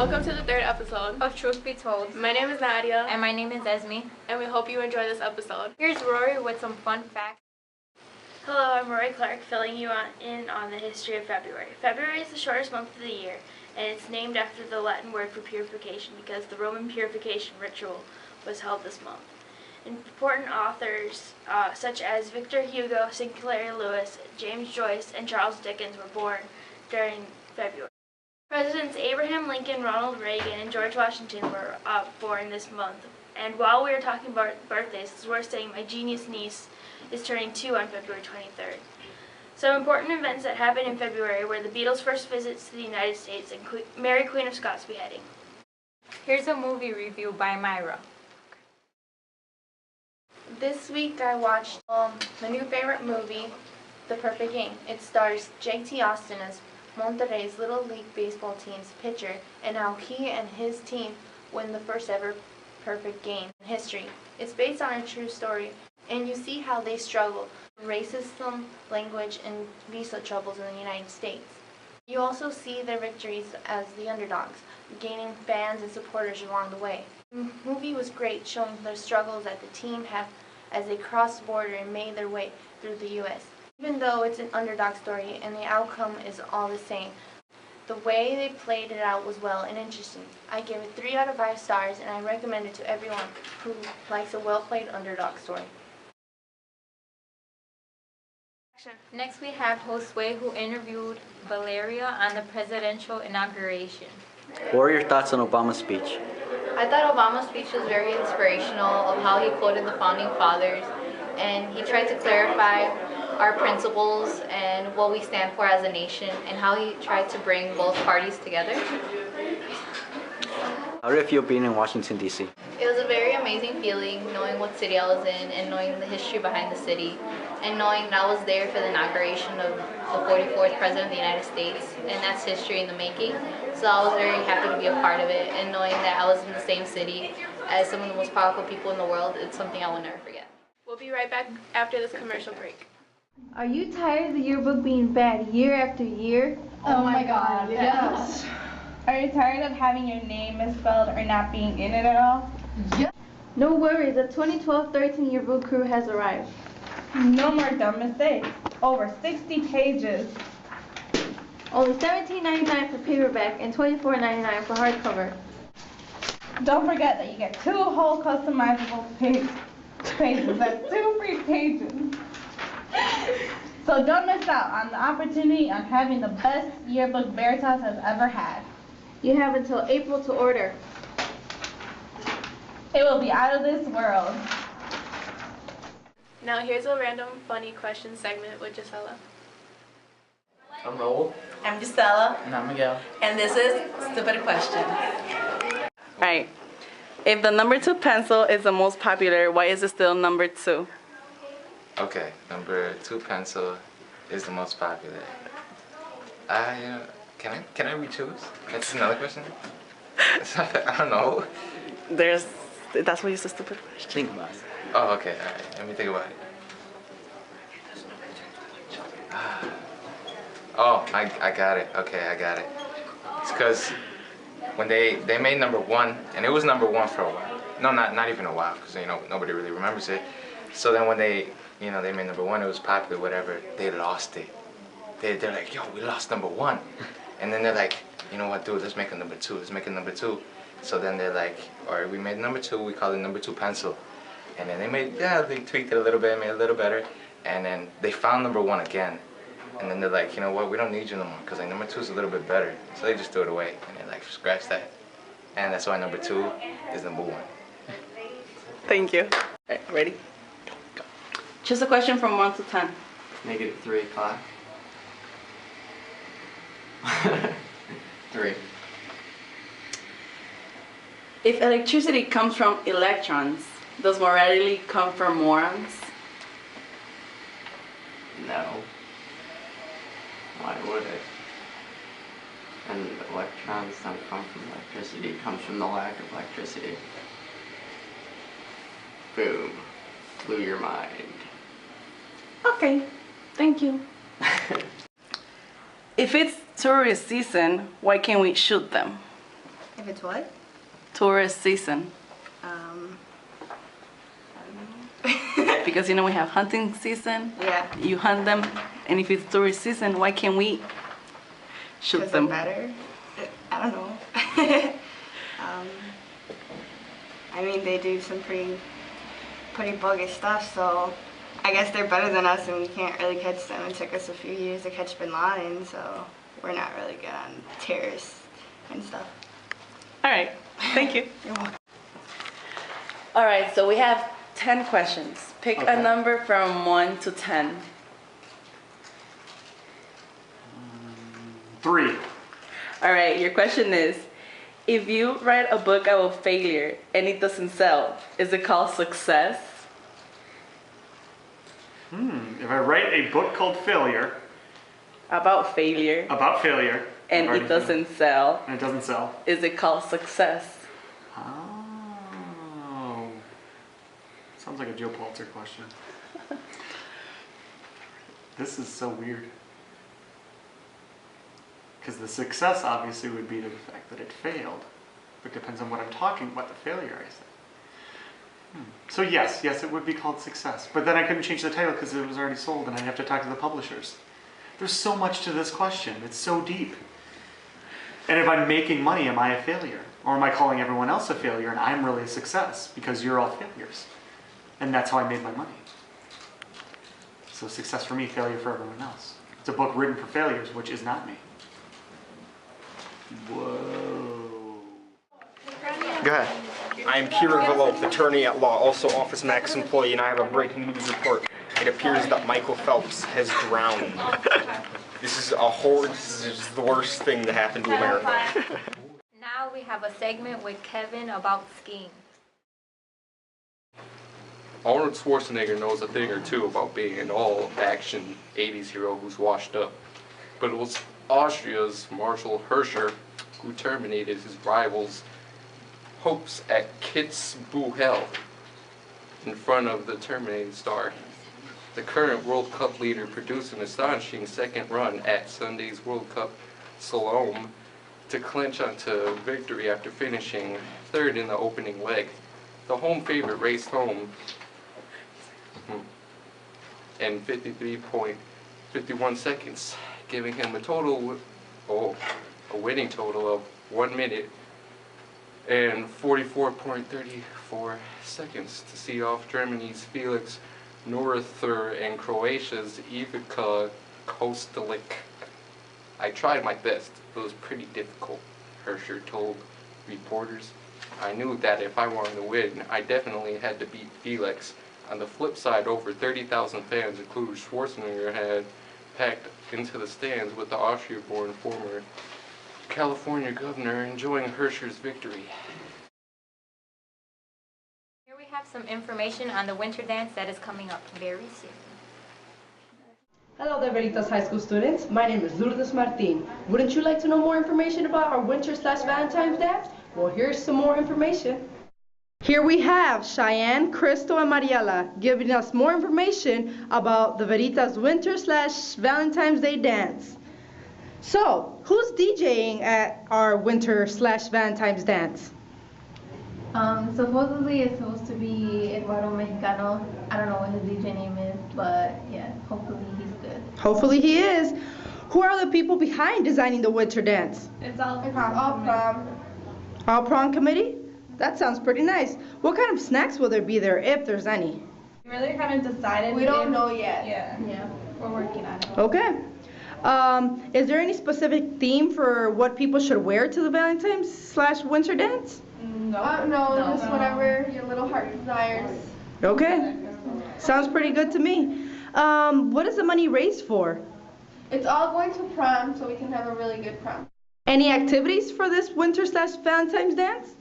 Welcome to the third episode of Truth Be Told. My name is Nadia. And my name is Esme. And we hope you enjoy this episode. Here's Rory with some fun facts. Hello, I'm Rory Clark, filling you in on the history of February. February is the shortest month of the year, and it's named after the Latin word for purification because the Roman purification ritual was held this month. Important authors such as Victor Hugo, Sinclair Lewis, James Joyce, and Charles Dickens were born during February. Presidents Abraham Lincoln, Ronald Reagan, and George Washington were born this month. And while we are talking about birthdays, it's worth saying my genius niece is turning 2 on February 23rd. Some important events that happened in February were the Beatles' first visits to the United States and Mary Queen of Scots' beheading. Here's a movie review by Myra. This week I watched my new favorite movie, The Perfect Game. It stars Jake T. Austin as Monterrey's Little League baseball team's pitcher and how he and his team win the first ever perfect game in history. It's based on a true story, and you see how they struggle with racism, language, and visa troubles in the United States. You also see their victories as the underdogs, gaining fans and supporters along the way. The movie was great, showing the struggles that the team have as they crossed the border and made their way through the U.S. Even though it's an underdog story and the outcome is all the same, the way they played it out was well and interesting. I give it 3 out of 5 stars, and I recommend it to everyone who likes a well-played underdog story. Next we have Josue, who interviewed Valeria on the presidential inauguration. What are your thoughts on Obama's speech? I thought Obama's speech was very inspirational of how he quoted the Founding Fathers, and he tried to clarify our principles and what we stand for as a nation, and how he tried to bring both parties together. How did it feel being in Washington, D.C.? It was a very amazing feeling knowing what city I was in and knowing the history behind the city, and knowing that I was there for the inauguration of the 44th President of the United States, and that's history in the making. So I was very happy to be a part of it, and knowing that I was in the same city as some of the most powerful people in the world, it's something I will never forget. We'll be right back after this commercial break. Are you tired of the yearbook being bad year after year? Oh my god, yes. Are you tired of having your name misspelled or not being in it at all? Yeah. No worries, the 2012-13 yearbook crew has arrived. No more dumb mistakes. Over 60 pages. Only $17.99 for paperback and $24.99 for hardcover. Don't forget that you get 2 whole customizable pages. That's 2 free pages. So don't miss out on the opportunity on having the best yearbook Veritas has ever had. You have until April to order. It will be out of this world. Now here's a random funny question segment with Gisela. I'm Raul. I'm Gisela. And I'm Miguel. And this is Stupid Question. Alright. If the number 2 pencil is the most popular, why is it still number 2? Okay, number 2 pencil is the most popular. Can I re-choose? That's another question? I don't know. That's why it's a stupid question. Think about it. Oh, okay, alright. Let me think about it. Oh, I got it. Okay, I got it. It's because when they made number 1, and it was number 1 for a while. No, not even a while, because nobody really remembers it. So then when they made number 1, it was popular, whatever. They lost it. They're like, yo, we lost number 1, and then they're like, you know what, dude, let's make a number 2. Let's make a number 2. So then they're like, all right, we made number 2. We call it number 2 pencil, and then they tweaked it a little bit, made it a little better, and then they found number 1 again. And then they're like, you know what, we don't need you no more, because like number 2 is a little bit better. So they just threw it away, and they like scratch that. And that's why number 2 is number 1. Thank you. Right, ready? Go. Just a question from 1 to 10. -3 o'clock. 3. If electricity comes from electrons, does morality come from morons? No. Why would it? And electrons don't come from electricity, it comes from the lack of electricity. Boom. Blew your mind. Okay, thank you. If it's tourist season, why can't we shoot them? If it's what? Tourist season. Because you know we have hunting season. Yeah. You hunt them, and if it's tourist season, why can't we shoot them? Better? I don't know. I mean, they do some pretty bogus stuff, so I guess they're better than us and we can't really catch them. It took us a few years to catch Bin Laden, so we're not really good on terrorists and stuff. All right, thank you. You're welcome. All right, so we have 10 questions. Pick a number from 1 to 10. 3. All right, your question is, if you write a book about failure and it doesn't sell, is it called success? If I write a book called Failure. About failure. About failure. And it doesn't sell. And it doesn't sell. Is it called success? Oh. Sounds like a Joe Pulitzer question. This is so weird. Because the success obviously would be the fact that it failed. But it depends on what I'm talking about, the failure I said. So yes, it would be called success. But then I couldn't change the title because it was already sold and I'd have to talk to the publishers. There's so much to this question. It's so deep. And if I'm making money, am I a failure? Or am I calling everyone else a failure and I'm really a success because you're all failures? And that's how I made my money. So success for me, failure for everyone else. It's a book written for failures, which is not me. Whoa. Go ahead. I am Peter Velope, attorney at law, also Office Max employee, and I have a breaking news report. It appears that Michael Phelps has drowned. This is the worst thing that happened to America. Now we have a segment with Kevin about skiing. Arnold Schwarzenegger knows a thing or two about being an all-action 80s hero who's washed up. But it was Austria's Marshal Hirscher who terminated his rival's hopes at Kitzbühel in front of the terminated star. The current World Cup leader produced an astonishing second run at Sunday's World Cup Slalom to clinch onto victory after finishing third in the opening leg. The home favorite raced home in 53.51 seconds, giving him a winning total of 1 minute and 44.34 seconds to see off Germany's Felix Norether and Croatia's Ivica Kostelic. I tried my best. It was pretty difficult, Hirscher told reporters. I knew that if I wanted to win, I definitely had to beat Felix. On the flip side, over 30,000 fans, including Schwarzenegger, had packed into the stands with the Austria-born former California governor enjoying Hirscher's victory. Here we have some information on the winter dance that is coming up very soon. Hello there, Veritas High School students. My name is Lourdes Martin. Wouldn't you like to know more information about our winter/Valentine's dance? Well, here's some more information. Here we have Cheyenne, Crystal, and Mariela giving us more information about the Veritas winter/Valentine's Day dance. So, who's DJing at our winter/Valentine's dance? Supposedly it's supposed to be Eduardo Mexicano. I don't know what his DJ name is, but yeah, hopefully he's good. Hopefully he is. Who are the people behind designing the winter dance? It's all prom. All prom committee? That sounds pretty nice. What kind of snacks will there be there, if there's any? We really haven't decided. We don't know yet. Yeah, we're working on it. Okay. Is there any specific theme for what people should wear to the Valentine's/winter dance? No, just whatever your little heart desires. Okay. Sounds pretty good to me. What is the money raised for? It's all going to prom, so we can have a really good prom. Any activities for this winter/Valentine's dance?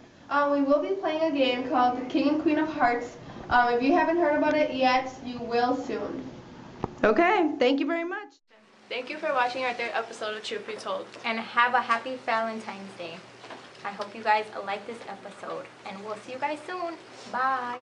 We will be playing a game called the King and Queen of Hearts. If you haven't heard about it yet, you will soon. Okay, thank you very much. Thank you for watching our third episode of Truth Be Told. And have a happy Valentine's Day. I hope you guys like this episode, and we'll see you guys soon. Bye.